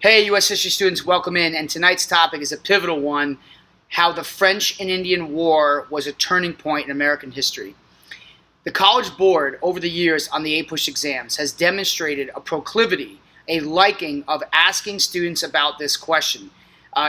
Hey, U.S. history students, welcome in. And tonight's topic is a pivotal one, how the French and Indian War was a turning point in American history. The College Board, over the years on the APUSH exams, has demonstrated a proclivity, a liking of asking students about this question.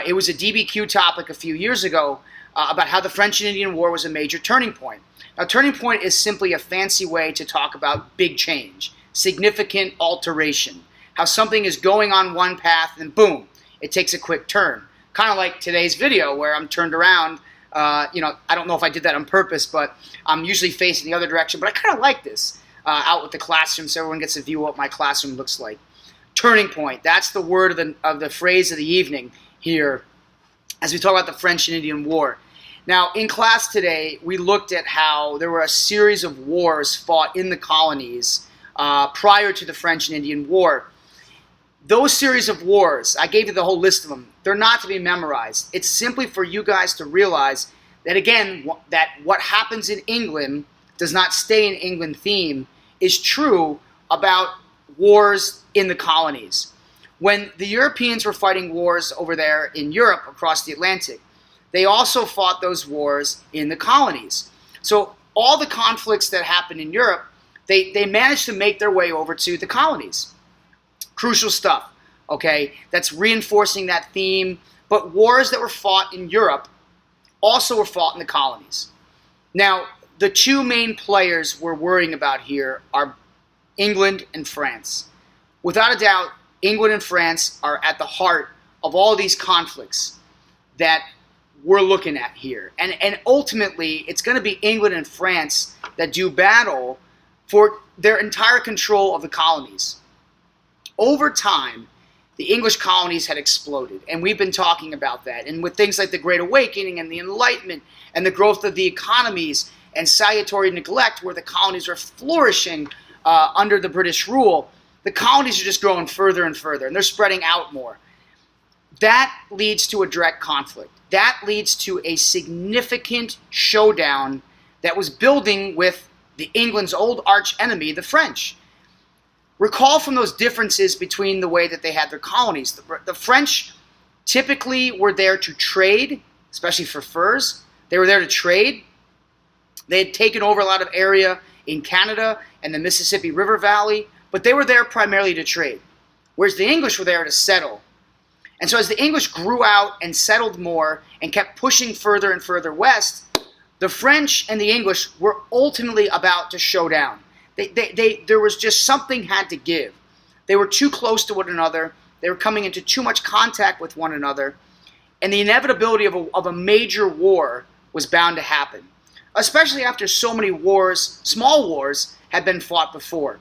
It was a DBQ topic a few years ago about how the French and Indian War was a major turning point. Now, turning point is simply a fancy way to talk about big change, significant alteration. How something is going on one path and boom, it takes a quick turn. Kind of like today's video where I'm turned around. I don't know if I did that on purpose, but I'm usually facing the other direction. But I kind of like this out with the classroom so everyone gets a view of what my classroom looks like. Turning point, that's the word of the phrase of the evening here as we talk about the French and Indian War. Now, in class today, we looked at how there were a series of wars fought in the colonies prior to the French and Indian War. Those series of wars, I gave you the whole list of them, they're not to be memorized. It's simply for you guys to realize that, again, that what happens in England does not stay in England theme is true about wars in the colonies. When the Europeans were fighting wars over there in Europe across the Atlantic, they also fought those wars in the colonies. So all the conflicts that happened in Europe, they managed to make their way over to the colonies. Crucial stuff, okay? That's reinforcing that theme. But wars that were fought in Europe also were fought in the colonies. Now, the two main players we're worrying about here are England and France. Without a doubt, England and France are at the heart of all these conflicts that we're looking at here. And ultimately, it's going to be England and France that do battle for their entire control of the colonies. Over time, the English colonies had exploded, and we've been talking about that. And with things like the Great Awakening and the Enlightenment and the growth of the economies and salutary neglect where the colonies are flourishing under the British rule, the colonies are just growing further and further, and they're spreading out more. That leads to a direct conflict. That leads to a significant showdown that was building with the England's old arch enemy, the French. Recall from those differences between the way that they had their colonies. The French typically were there to trade, especially for furs. They were there to trade. They had taken over a lot of area in Canada and the Mississippi River Valley, but they were there primarily to trade, whereas the English were there to settle. And so as the English grew out and settled more and kept pushing further and further west, the French and the English were ultimately about to show down. There was just something had to give. They were too close to one another. They were coming into too much contact with one another. And the inevitability of a major war was bound to happen, especially after so many wars, small wars, had been fought before.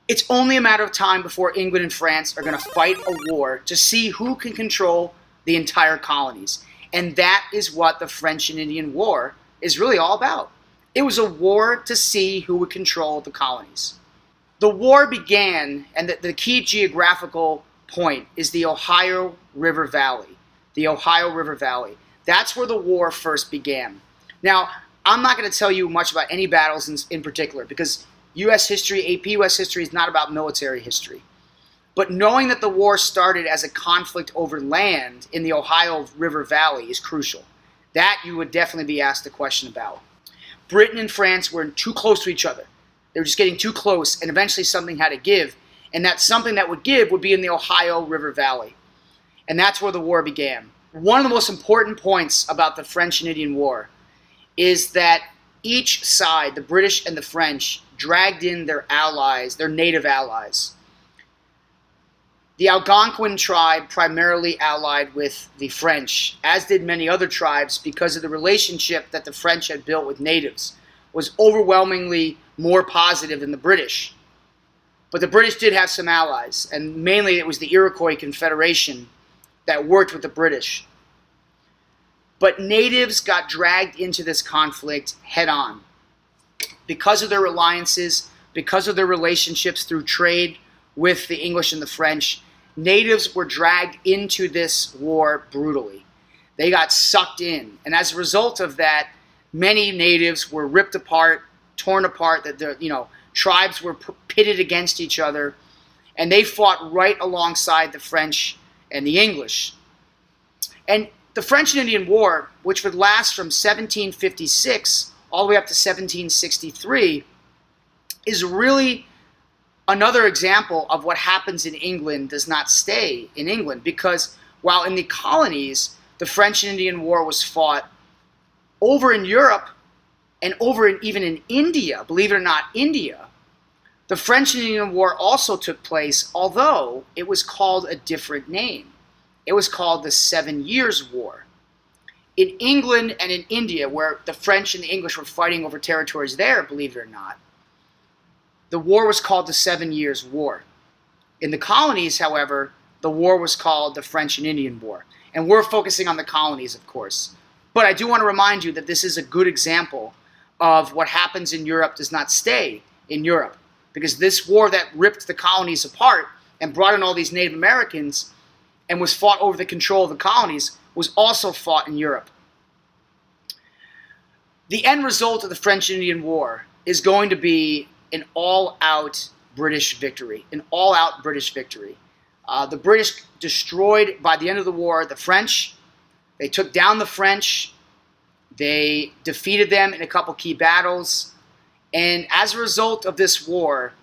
It's only a matter of time before England and France are going to fight a war to see who can control the entire colonies. And that is what the French and Indian War is really all about. It was a war to see who would control the colonies. The war began, and the key geographical point is the Ohio River Valley. The Ohio River Valley. That's where the war first began. Now, I'm not going to tell you much about any battles in particular because U.S. history, AP U.S. history is not about military history. But knowing that the war started as a conflict over land in the Ohio River Valley is crucial. That you would definitely be asked a question about. Britain and France were too close to each other. They were just getting too close, and eventually something had to give. And that something that would give would be in the Ohio River Valley. And that's where the war began. One of the most important points about the French and Indian War is that each side, the British and the French, dragged in their allies, their native allies. The Algonquin tribe primarily allied with the French, as did many other tribes, because of the relationship that the French had built with natives, was overwhelmingly more positive than the British. But the British did have some allies, and mainly it was the Iroquois Confederation that worked with the British. But natives got dragged into this conflict head on. Because of their alliances, because of their relationships through trade with the English and the French, natives were dragged into this war brutally. They got sucked in. And as a result of that, many natives were ripped apart, torn apart, that tribes were pitted against each other. And they fought right alongside the French and the English. And the French and Indian War, which would last from 1756 all the way up to 1763, is really another example of what happens in England does not stay in England. Because while in the colonies, the French and Indian War was fought over in Europe and even in India, believe it or not, India, the French and Indian War also took place, although it was called a different name. It was called the 7 Years' War. In England and in India, where the French and the English were fighting over territories there, believe it or not, the war was called the 7 Years' War. In the colonies, however, the war was called the French and Indian War. And we're focusing on the colonies, of course. But I do want to remind you that this is a good example of what happens in Europe does not stay in Europe. Because this war that ripped the colonies apart and brought in all these Native Americans and was fought over the control of the colonies was also fought in Europe. The end result of the French and Indian War is going to be an all-out British victory. An all-out British victory. The British destroyed, by the end of the war, the French. They took down the French. They defeated them in a couple key battles. And as a result of this war,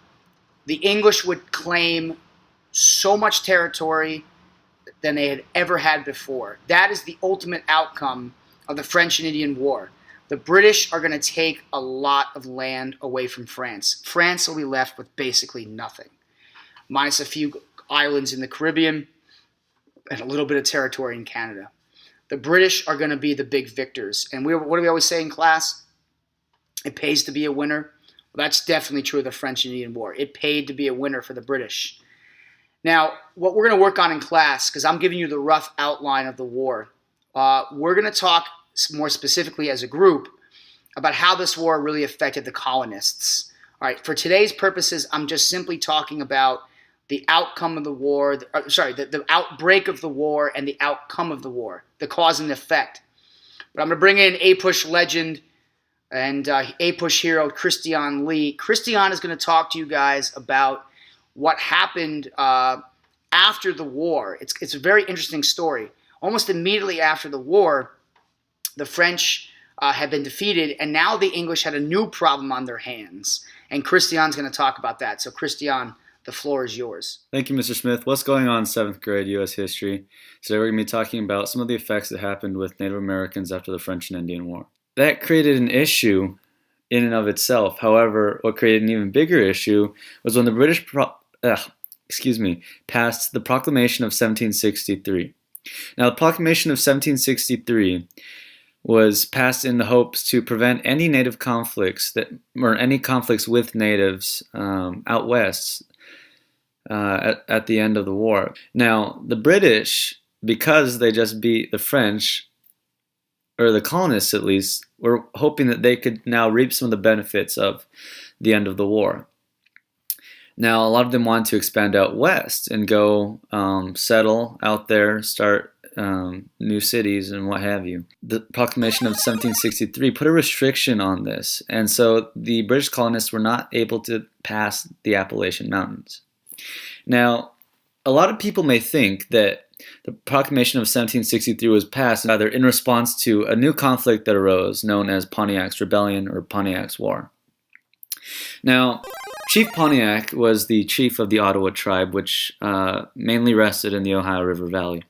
the English would claim so much territory than they had ever had before. That is the ultimate outcome of the French and Indian War. The British are going to take a lot of land away from France. France will be left with basically nothing, minus a few islands in the Caribbean and a little bit of territory in Canada. The British are going to be the big victors. And what do we always say in class? It pays to be a winner. Well, that's definitely true of the French and Indian War. It paid to be a winner for the British. Now, what we're going to work on in class, because I'm giving you the rough outline of the war, we're going to talk more specifically as a group about how this war really affected the colonists. All right, for today's purposes, I'm just simply talking about the outcome of the war, the outbreak of the war and the outcome of the war, the cause and effect. But I'm going to bring in APUSH legend and APUSH hero Christian Lee. Christian is going to talk to you guys about what happened after the war. It's a very interesting story. Almost immediately after the war, the French had been defeated, and now the English had a new problem on their hands. And Christian's going to talk about that. So Christian, the floor is yours. Thank you, Mr. Smith. What's going on in 7th grade U.S. history? Today we're going to be talking about some of the effects that happened with Native Americans after the French and Indian War. That created an issue in and of itself. However, what created an even bigger issue was when the British passed the Proclamation of 1763. Now, the Proclamation of 1763 was passed in the hopes to prevent any native conflicts or any conflicts with natives out west at the end of the war. Now, the British, because they just beat the French, or the colonists at least, were hoping that they could now reap some of the benefits of the end of the war. Now, a lot of them wanted to expand out west and go settle out there, start new cities and what have you. The Proclamation of 1763 put a restriction on this, and so the British colonists were not able to pass the Appalachian Mountains. Now, a lot of people may think that the Proclamation of 1763 was passed either in response to a new conflict that arose known as Pontiacs Rebellion or Pontiac's War. Now, Chief Pontiac was the chief of the Ottawa tribe, which mainly rested in the Ohio River Valley.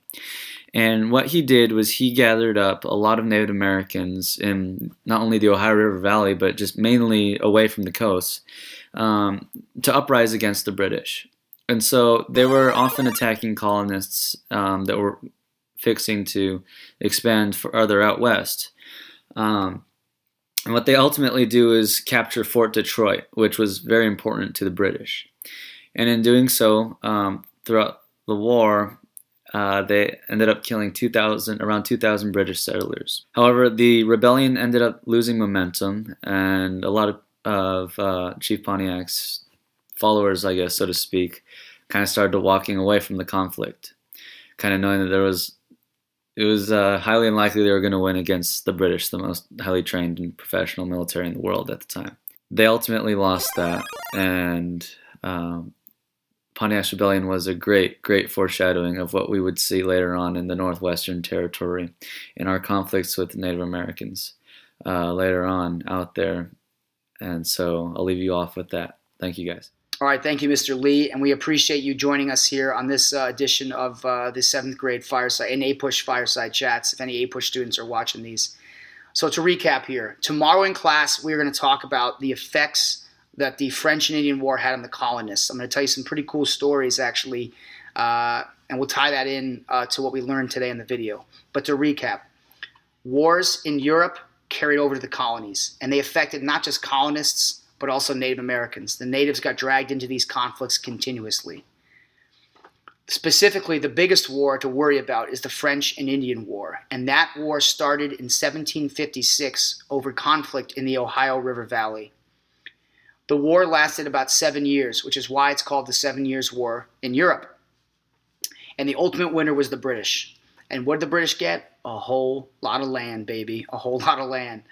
And what he did was he gathered up a lot of Native Americans in not only the Ohio River Valley, but just mainly away from the coast, to uprise against the British. And so they were often attacking colonists that were fixing to expand further out west. And what they ultimately do is capture Fort Detroit, which was very important to the British. And in doing so, throughout the war, they ended up killing around 2,000 British settlers. However, the rebellion ended up losing momentum, and a lot of Chief Pontiac's followers, I guess, so to speak, kind of started walking away from the conflict, kind of knowing that it was highly unlikely they were going to win against the British, the most highly trained and professional military in the world at the time. They ultimately lost that, and Pontiac's Rebellion was a great foreshadowing of what we would see later on in the Northwestern Territory in our conflicts with Native Americans later on out there. And so I'll leave you off with that. Thank you, guys. All right, thank you, Mr. Lee, and we appreciate you joining us here on this edition of the 7th grade Fireside and APUSH Fireside Chats, if any APUSH students are watching these. So to recap here, tomorrow in class we're going to talk about the effects that the French and Indian War had on the colonists. I'm going to tell you some pretty cool stories, actually, and we'll tie that in to what we learned today in the video. But to recap, wars in Europe carried over to the colonies, and they affected not just colonists, but also Native Americans. The natives got dragged into these conflicts continuously. Specifically, the biggest war to worry about is the French and Indian War, and that war started in 1756 over conflict in the Ohio River Valley. The war lasted about 7 years, which is why it's called the 7 Years' War in Europe. And the ultimate winner was the British. And what did the British get? A whole lot of land, baby. A whole lot of land.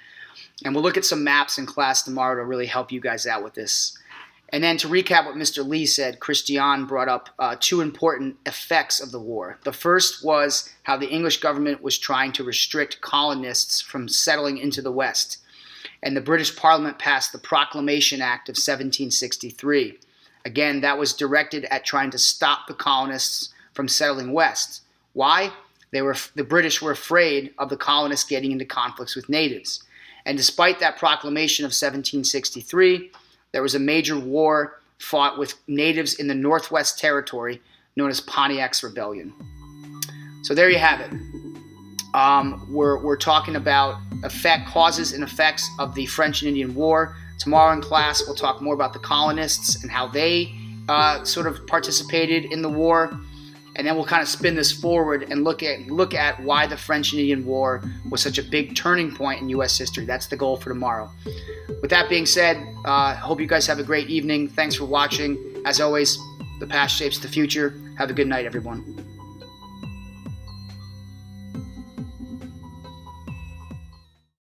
And we'll look at some maps in class tomorrow to really help you guys out with this. And then to recap what Mr. Lee said, Christian brought up two important effects of the war. The first was how the English government was trying to restrict colonists from settling into the West. And the British Parliament passed the Proclamation Act of 1763. Again, that was directed at trying to stop the colonists from settling west. Why? The British were afraid of the colonists getting into conflicts with natives. And despite that proclamation of 1763, there was a major war fought with natives in the Northwest Territory known as Pontiacs Rebellion. So there you have it. We're talking about causes and effects of the French and Indian War. Tomorrow in class, we'll talk more about the colonists and how they sort of participated in the war. And then we'll kind of spin this forward and look at why the French and Indian War was such a big turning point in U.S. history. That's the goal for tomorrow. With that being said, hope you guys have a great evening. Thanks for watching. As always, the past shapes the future. Have a good night, everyone.